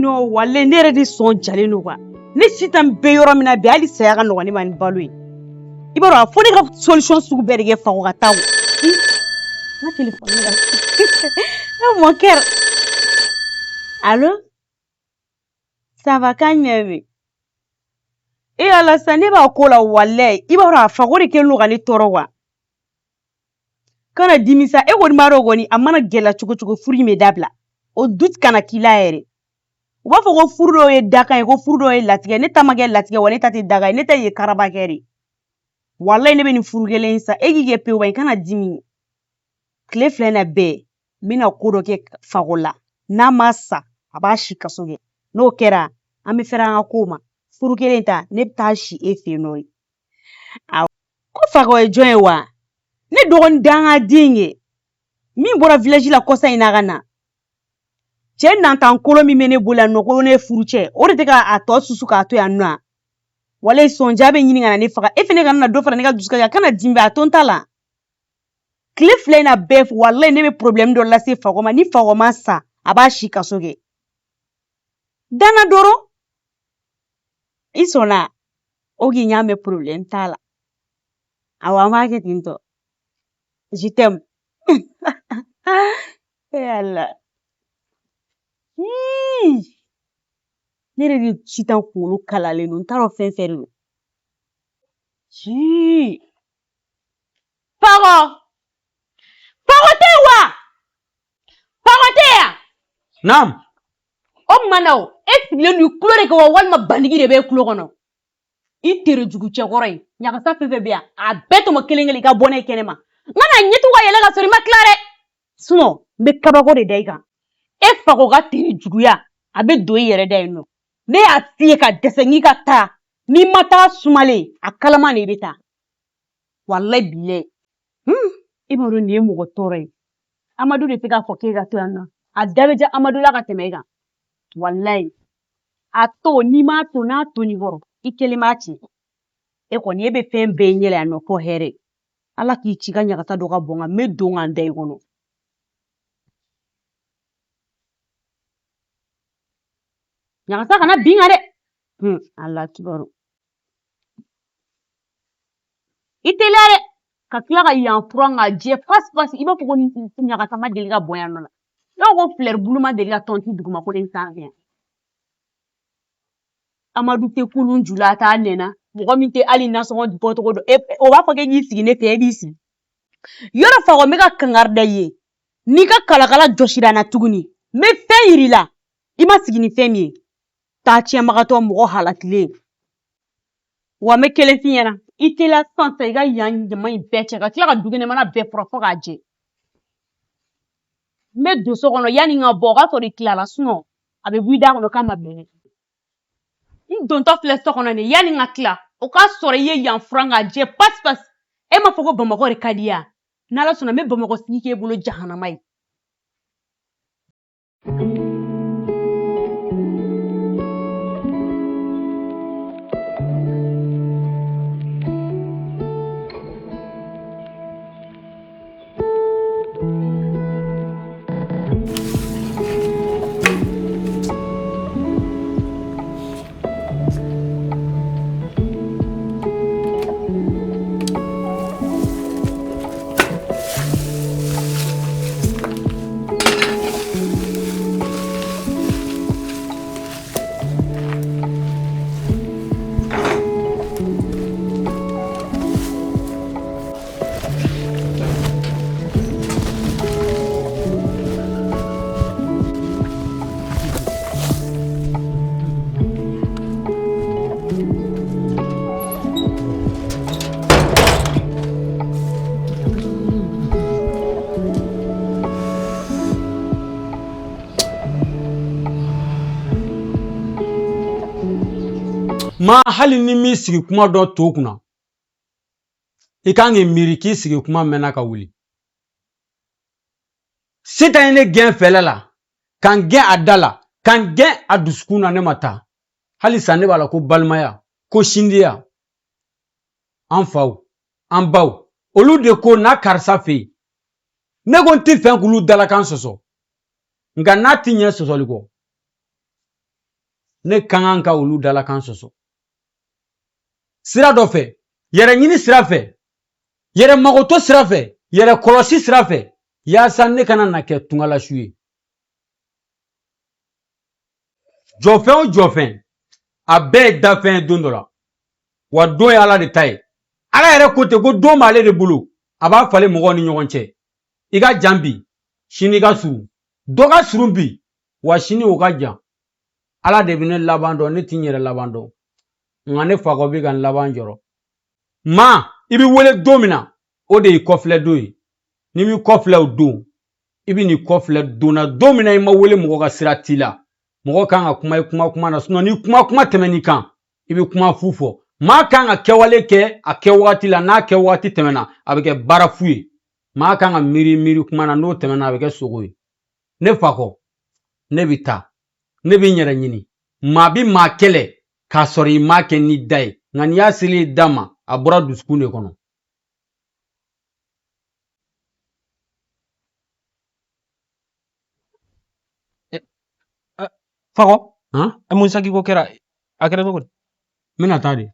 No wale ne yɛrɛ de sɔn jalen no quoi ne si tan bɛ yɔrɔ min na bi hali saya ka nɔgɔn ne ma ni balo ye i b'a dɔn fo ne ka solution sugu bɛɛ de kɛ Fakɔ ka taa n ka téléphone la mon cœur allo ça va k'a ɲɛ bɛ ala sa ne b'a ko la walayi i b'a dɔn a Fakɔ de kɛlen don ka ne tɔɔrɔ wa kana dimi sa e kɔni b'a dɔn kɔni a mana gɛlɛya cogo cogo furu in bɛ dabila o doute kana k'i la yɛrɛ u b'a fɔ ko furu dɔw ye dakan ye ko furu dɔw ye latigɛ ne ta ma kɛ latigɛ wa ne ta tɛ dakan ye ne ta ye karabakɛ de walayi ne bɛ nin furu kelen sa e k'i kɛ pewu ba in kana dimi tile filɛ na bɛɛ n bɛna ko dɔ kɛ Fakɔ la n'a ma sa a b'a si kaso kɛ n'o kɛra an bɛ fɛrɛ an ka ko ma furu kelen ta ne bɛ taa si e fɛ yen nɔ ko Fakɔ ye jɔn ye wa ne dɔgɔnin danga den ye min bɔra village la kɔsa in na ka na cɛ nantan kolon min bɛ ne bolo yan nɔ ko ne furu cɛ o de tɛ k'a tɔ susu k'a to yan nɔ walayi sɔnja bɛ ɲini ka na ne faga e fɛnɛ kana dɔ fara ne ka dusukasi kana dimi a to n ta la tile fila in na bɛɛ walayi ne bɛ problème dɔ lase Fakɔ ma ni Fakɔ ma sa a b'a si kaso kɛ dana dɔrɔn i sɔnna o k'i ɲa mɛn problème t'a la awɔ an b'a kɛ ten tɔ je t'aime yala ne yɛrɛ de sitan kunkolo kalalen don n t'a dɔn fɛn fɛn de don Fakɔ tɛ yen wa Fakɔ tɛ yan Naam o tuma na o e sigilen don i tulo de kan wa walima bandigi de b'e tulo kɔnɔ i tere jugu cɛkɔrɔ in ɲagasa fɛn fɛn bɛ yan a bɛɛ tɔmɔ kelen kelen i ka bɔ n'a ye kɛnɛma n kana ɲɛtugu ka yɛlɛ ka sɔrɔ i ma tila dɛ sinon n bɛ kabako de da i kan e Fakɔ ka tere juguya a bɛ don i yɛrɛ da yen nɔ ne y'a f'i ye ka dɛsɛ n'i ka taa n'i ma taa sumalen a kalama de i bɛ taa walayi bilayi i b'a dɔn nin ye mɔgɔ tɔɔrɔ ye Amadu de tɛ k'a fɔ k'e ka to yan nɔ a da bɛ ja Amadu la ka tɛmɛ e kan walayi a to n'i m'a to n'a to n'i kɔrɔ i kelen b'a ci e kɔni e bɛ fɛn bɛɛ ɲɛ la yan nɔ fɔ hɛrɛ Ala k'i ci ka ɲagasa dɔ ka bɔ n kan n bɛ don ka n da i kɔnɔ ɲagasa kana bin kan dɛ Ala kibaru i teliya dɛ ka tila ka yan furan ka jɛ pasi i b'a fɔ ko ɲagasa ma deli ka bɔ yan nɔ la i b'a fɔ ko fleur bulu ma deli ka tɔnti dugumakolo in sanfɛ yan Amadu tɛ kulun ju la a t'a nɛna mɔgɔ min tɛ hali nasɔngɔ bɔcogo dɔn o b'a fɔ k'e k'i sigi ne fɛ e b'i sigi yɔrɔ Fakɔ n bɛ ka kangari da i ye n'i ka kalakala jɔsira n na tuguni n bɛ fɛn yir'i la i ma sigi ni fɛn min ye taa tiɲɛbagatɔ mɔgɔ halakilen wa n bɛ kelen f'i ɲɛna i teliya sisan i ka yan jama in bɛɛ cɛ ka tila ka dukɛnɛmana bɛɛ furan fɔ k'a jɛ n bɛ don so kɔnɔ yanni n ka bɔ o k'a sɔrɔ i tilala sinon a bɛ bɔ i da kɔnɔ k'a ma bɛn n dontɔ filɛ so kɔnɔ de yanni n ka tila o k'a sɔrɔ i ye yan furan k'a jɛ pasi e m'a fɔ ko Bamakɔ de ka di ya n'Ala sɔnna n bɛ Bamakɔ sigi k'e bolo jahanama ye Ma hali ni mi sigi kuma dɔ to kunna i kan k'i miiri k'i sigi kuma mɛnna ka wuli sitan ye ne gɛn fɛlɛ la kan gɛn a da la kan gɛn a dusukun na ne ma taa halisa ne b'a la ko balimaya ko sindiya an faw an baw olu de ko n'a karisa fɛ yen ne ko n tɛ fɛn k'olu dalakan sɔsɔ nka n'a ti ɲɛ sɔsɔli kɔ ne kan ka olu dalakan sɔsɔ sira dɔ fɛ yɛrɛ ɲini sira fɛ yɛrɛ magoto sira fɛ yɛrɛ kɔlɔsi sira fɛ yaasa ne kana na kɛ tungalasu ye jɔfɛn o jɔfɛn a bɛɛ ye dafɛn ye don dɔ la wa don ye ala de ta ye ala yɛrɛ ko ten ko don b'ale de bolo a b'a falen mɔgɔw ni ɲɔgɔn cɛ i ka jan bi sini ka surun dɔ ka surun bi wa sini o ka jan ala de bɛ ne laban dɔn ne t'i n yɛrɛ laban dɔn nka ne fakɔ bɛ ka n laban jɔrɔ maa i bɛ wele don min na o de y'i kɔfilɛ don ye n'i m'i kɔfilɛ o don i bɛ n'i kɔfilɛ don na don min na i ma wele mɔgɔ ka sira t'i la mɔgɔ kan ka kuma i kuma na ni kuma tɛmɛn'i kan i bɛ kuma fu fɔ maa kan ka kɛwale kɛ a kɛ wagati la n'a kɛ wagati tɛmɛna a bɛ kɛ baara fu ye maa kan ka miiri kuma na n'o tɛmɛna a bɛ kɛ sogo ye ne fakɔ ne bɛ taa ne bɛ n yɛrɛ ɲini maa bɛ maa kɛlɛ k'a sɔrɔ i m'a kɛ n'i da ye nka n'i y'a seli i da ma a bɔra dusukun de kɔnɔ Fakɔ mun saki ko kɛra a kɛra cogo di n bɛna taa de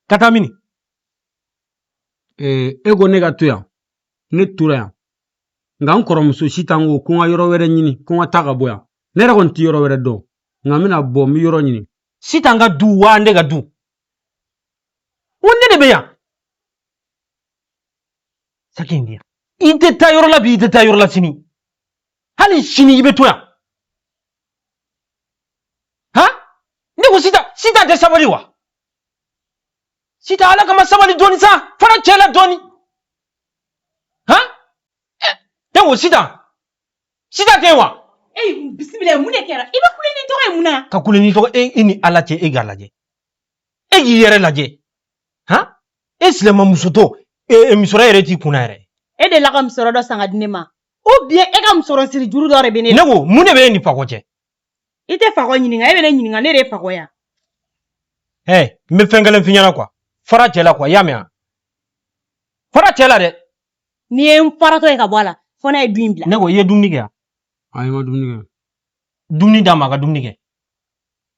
ka taa mini e ko ne ka to yan ne tora yan nka n kɔrɔmuso sitan ko ko n ka yɔrɔ wɛrɛ ɲini ko n ka taa ka bɔ yan ne yɛrɛ kɔni tɛ yɔrɔ wɛrɛ dɔn nka n bɛna bɔ n bɛ yɔrɔ ɲini sitan ka du wa ne ka du o ne de bɛ yan saki in di yan i tɛ taa yɔrɔ la bi i tɛ taa yɔrɔ la sini hali sini i bɛ to yan ne ko sitan tɛ sabali wa sitan ala kama sabali dɔɔni sa fara cɛ la dɔɔni ne ko sitan tɛ wa bisimila mun de kɛra i bɛ kule ni tɔgɔ ye mun na ka kule ni tɔgɔ e ni ala cɛ e k'a lajɛ e k'i yɛrɛ lajɛ e silamɛmusotɔ musɔrɔ yɛrɛ t'i kunna yɛrɛ e de la ka musɔrɔ dɔ san ka di ne ma ou bien e ka musɔrɔ siri juru dɔ de bɛ ne la ne ko mun de bɛ e ni fakɔ cɛ i tɛ fakɔ ɲininka e bɛ ne ɲininka ne de ye fakɔ ya n bɛ fɛn kelen f'i ɲɛna quoi fara cɛ la quoi i y'a mɛn wa fara cɛ la dɛ n'i ye n faratɔ ye ka bɔ a la fɔ n'a ye du in bila ne ko i ye dumuni kɛ wa ayi ma dumuni kɛ dumuni d'a ma a ka dumuni kɛ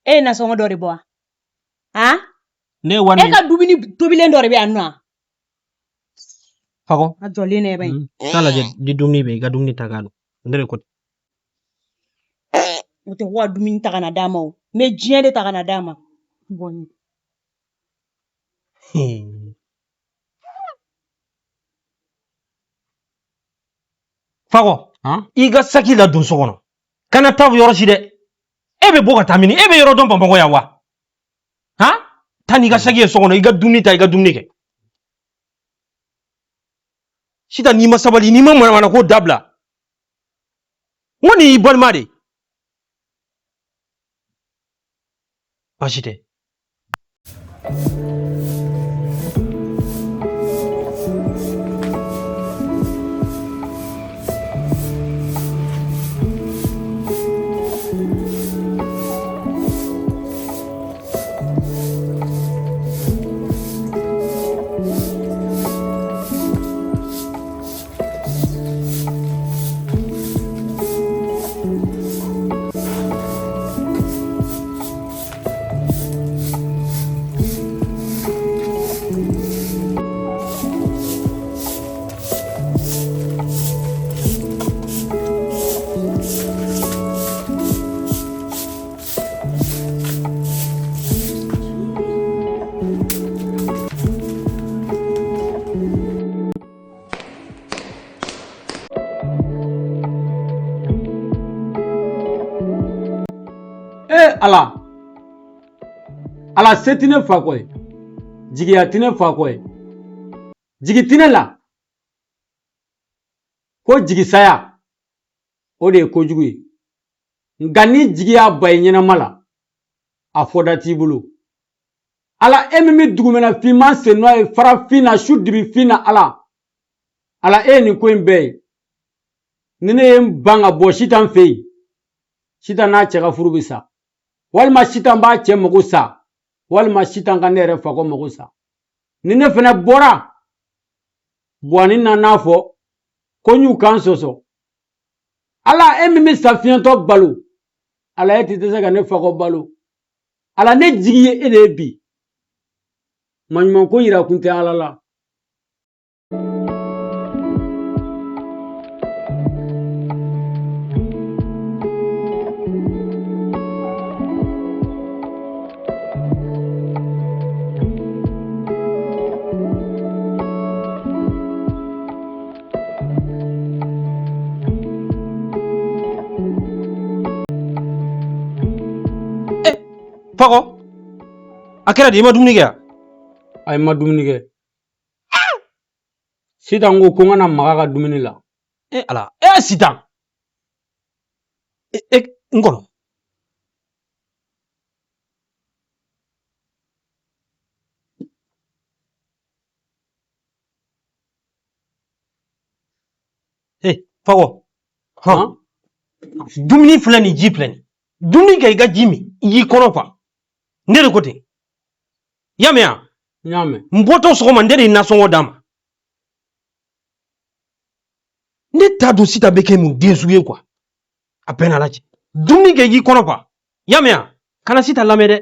e ye nasɔngɔ dɔ de bɔ wa ne ye wari e ka dumuni tobilen dɔ de bɛ yan nɔ fakɔ a jɔlen ne bɛ yen taa lajɛ ni dumuni bɛ yen i ka dumuni ta k'a dun ne de ko o tɛ ko ka dumuni ta ka na d'a ma o n bɛ diɲɛ de ta ka na d'a ma fakɔ i ka saki ladon so kɔnɔ kana taa yɔrɔ si dɛ e bɛ bɔ ka taa mini e bɛ yɔrɔ dɔn bamakɔ yan wa taa n'i ka saki ye so kɔnɔ i ka dumuni ta i ka dumuni kɛ sitan n'i ma sabali n'i ma manamana ko dabila n ko nin y'i balima de baasi tɛ ala se tɛ ne fakɔ ye jigiya tɛ ne fakɔ ye jigi tɛ ne la ko jigisaya o de ye kojugu ye nka ni jigi y'a ba i ɲɛnama la a fɔda t'i bolo ala e min bɛ dugumɛnɛ finman sen nɔ ye farafin na su dibi fin na ala e ye nin ko in bɛɛ ye ni ne ye n ban ka bɔ sitan fɛ yen sitan n'a cɛ ka furu bɛ sa walima sitan b'a cɛ mago sa walima sitan ka ne yɛrɛ fakɔ mago sa ni ne fana bɔra buwani na n'a fɔ ko n y'u kan sɔsɔ ala e min bɛ sa fiɲɛtɔ balo ala e tɛ se ka ne fakɔ balo ala ne jigi ye e de ye bi maɲuman ko yira kun tɛ ala la Fago a kɛra de i ma dumuni kɛ a ma dumuni kɛ sitan ko n kana maga ka dumuni la ala sitan n kɔnɔ Fago dumuni filɛ nin ji filɛ nin dumuni kɛ i ka ji min i y'i kɔnɔ fa ne de ko ten i y'a mɛn wa n y'a mɛn n bɔtɔ sɔgɔma n de ye nasɔngɔ d'a ma ne t'a dɔn Sitan bɛ kɛ mun den sugu ye quoi a bɛɛ n'Ala cɛ dumuni kɛ i y'i kɔnɔ fa i y'a mɛn wa kana Sitan lamɛn dɛ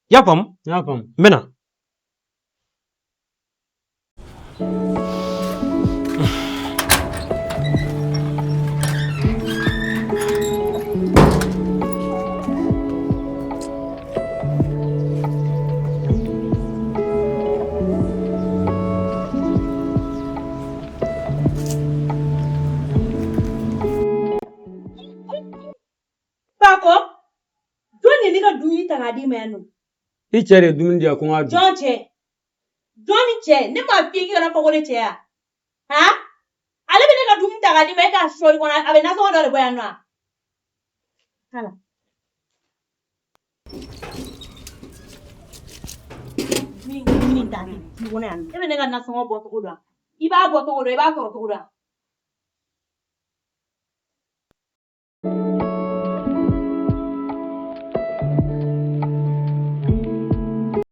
i y'a faamu n y'a faamu n bɛ na Pako, jɔn de ka dumuni ta k'a d'i ma yan nɔ? i cɛ de ye dumuni di yan ko n k'a dun Jɔn cɛ? Jɔn ni cɛ? Ne m'a f'i ye k'i kana fɔ ko ne cɛ ya? Han? Ale bɛ ne ka dumuni ta k'a d'i ma e k'a sɔn i kɔnɔ a bɛ nasɔngɔ dɔ de bɔ yan nɔ wa? Hala. Dumuni t'a di kɔnɔ yan. E bɛ ne ka nasɔngɔ bɔ cogo dɔn wa? I b'a bɔ cogo dɔn, i b'a sɔrɔ cogo dɔn wa?